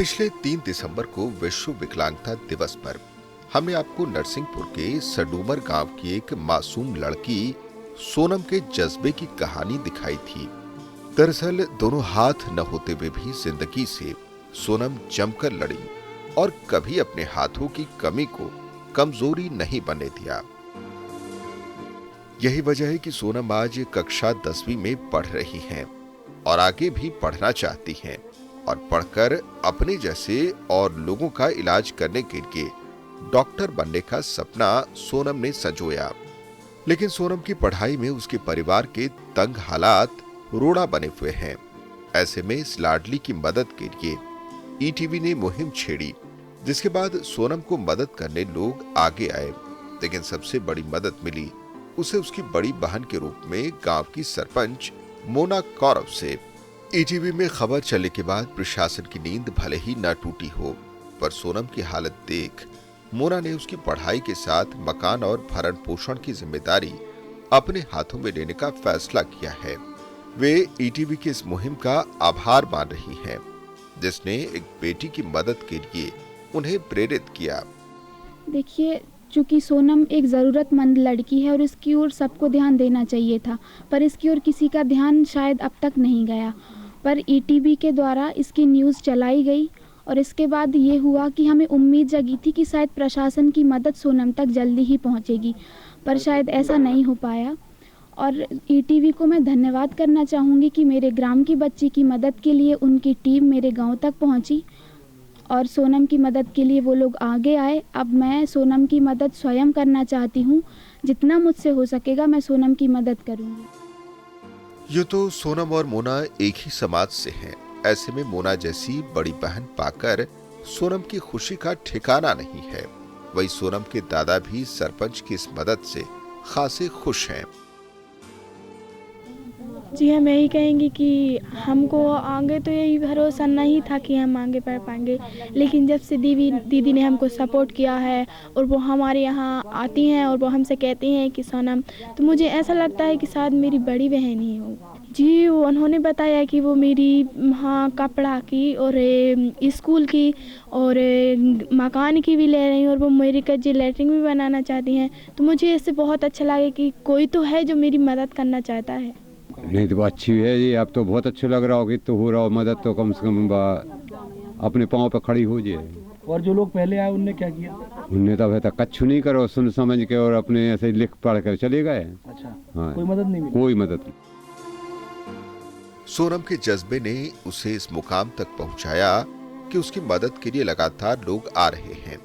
पिछले 3 दिसंबर को विश्व विकलांगता दिवस पर हमने आपको नरसिंहपुर के सडूमर गांव की एक मासूम लड़की सोनम के जज्बे की कहानी दिखाई थी। दरअसल दोनों हाथ न होते हुए भी जिंदगी से सोनम जमकर लड़ी और कभी अपने हाथों की कमी को कमजोरी नहीं बनने दिया। यही वजह है कि सोनम आज कक्षा 10वीं में पढ़ रही हैं और आगे भी पढ़ना चाहती हैं और पढ़कर अपने जैसे और लोगों का इलाज करने के लिए डॉक्टर बनने का सपना सोनम ने संजोया। लेकिन सोनम की पढ़ाई में उसके परिवार के तंग हालात रोड़ा बने हुए हैं। ऐसे में इस लाडली की मदद के लिए ईटीवी ने मुहिम छेड़ी, जिसके बाद सोनम को मदद करने लोग आगे आए। लेकिन सबसे बड़ी मदद मिली उसे उसकी बड़ी बहन के रूप में गांव की सरपंच मोना कौरव से। ईटीवी में खबर चलने के बाद प्रशासन की नींद भले ही न टूटी हो, पर सोनम की हालत देख मोना ने उसकी पढ़ाई के साथ मकान और भरण पोषण की जिम्मेदारी अपने हाथों में लेने का फैसला किया है। वे ईटीवी की इस मुहिम का आभार मान रही हैं, जिसने एक बेटी की मदद के लिए उन्हें प्रेरित किया। देखिए, चूँकि सोनम एक ज़रूरतमंद लड़की है और इसकी ओर सबको ध्यान देना चाहिए था, पर इसकी ओर किसी का ध्यान शायद अब तक नहीं गया। पर ईटीवी के द्वारा इसकी न्यूज़ चलाई गई और इसके बाद ये हुआ कि हमें उम्मीद जगी थी कि शायद प्रशासन की मदद सोनम तक जल्दी ही पहुंचेगी, पर शायद ऐसा नहीं हो पाया। और ईटीवी को मैं धन्यवाद करना चाहूँगी कि मेरे ग्राम की बच्ची की मदद के लिए उनकी टीम मेरे गांव तक पहुंची और सोनम की मदद के लिए वो लोग आगे आए। अब मैं सोनम की मदद स्वयं करना चाहती हूँ। जितना मुझसे हो सकेगा मैं सोनम की मदद करूँगी। ये तो सोनम और मोना एक ही समाज से हैं। ऐसे में मोना जैसी बड़ी बहन पाकर सोनम की खुशी का ठिकाना नहीं है। वही सोनम के दादा भी सरपंच की इस मदद से खासे खुश हैं। जी हाँ, मैं यही कहेंगी कि हमको आगे तो यही भरोसा नहीं था कि हम आगे बढ़ पाएंगे, लेकिन जब से दीदी ने हमको सपोर्ट किया है और वो हमारे यहाँ आती हैं और वो हमसे कहती हैं कि सोनम, तो मुझे ऐसा लगता है कि शायद मेरी बड़ी बहन ही हो। जी, वो उन्होंने बताया कि वो मेरी हाँ कपड़ा की और स्कूल की और मकान की भी ले रही हैं और वो मेरी कच्ची लेटरिन भी बनाना चाहती हैं। तो मुझे इससे बहुत अच्छा लगा कि कोई तो है जो मेरी मदद करना चाहता है। नहीं तो अच्छी है जी, अब तो बहुत अच्छा लग रहा होगी तो हो रहा हो मदद, तो कम से कम अपने पाँव पर खड़ी हो जाए। और जो लोग पहले आए उनने क्या किया? उनने तो तो कच्छु नहीं करो, सुन समझ के और अपने ऐसे लिख पढ़ कर चले गए। अच्छा, हाँ, कोई मदद नहीं मिली? कोई मदद नहीं। सोनम के जज्बे ने उसे इस मुकाम तक पहुंचाया कि उसकी मदद के लिए लगातार लोग आ रहे हैं,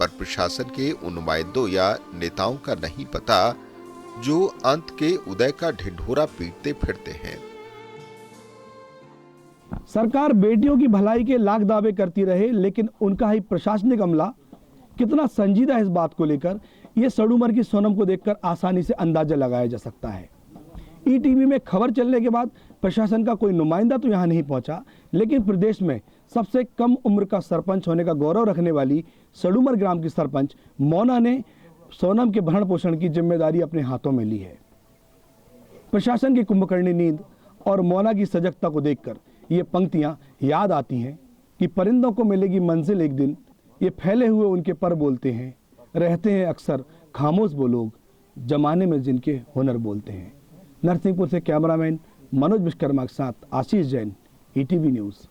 पर प्रशासन के उन नुमाइंदों या नेताओं का नहीं पता जो अंत के उदय का ढिंढोरा पीटते फिरते हैं। सरकार बेटियों की भलाई के लाख दावे करती रहे, लेकिन उनका ही प्रशासनिक अमला कितना संजीदा है इस बात को लेकर, यह सडूमर की सोनम को देखकर आसानी से अंदाजा लगाया जा सकता है। ईटीवी में खबर चलने के बाद प्रशासन का कोई नुमाइंदा तो यहां नहीं पहुंचा, लेकिन प्रदेश में सबसे कम उम्र का सरपंच होने का गौरव रखने वाली सडूमर ग्राम की सरपंच मोना ने सोनम के भरण पोषण की जिम्मेदारी अपने हाथों में ली है। प्रशासन की कुंभकर्णी नींद और मोना की सजगता को देखकर ये पंक्तियां याद आती हैं कि परिंदों को मिलेगी मंजिल एक दिन, ये फैले हुए उनके पर बोलते हैं, रहते हैं अक्सर खामोश वो लोग, जमाने में जिनके हुनर बोलते हैं। नरसिंहपुर से कैमरामैन मनोज विश्वकर्मा के साथ आशीष जैन, ईटीवी न्यूज़।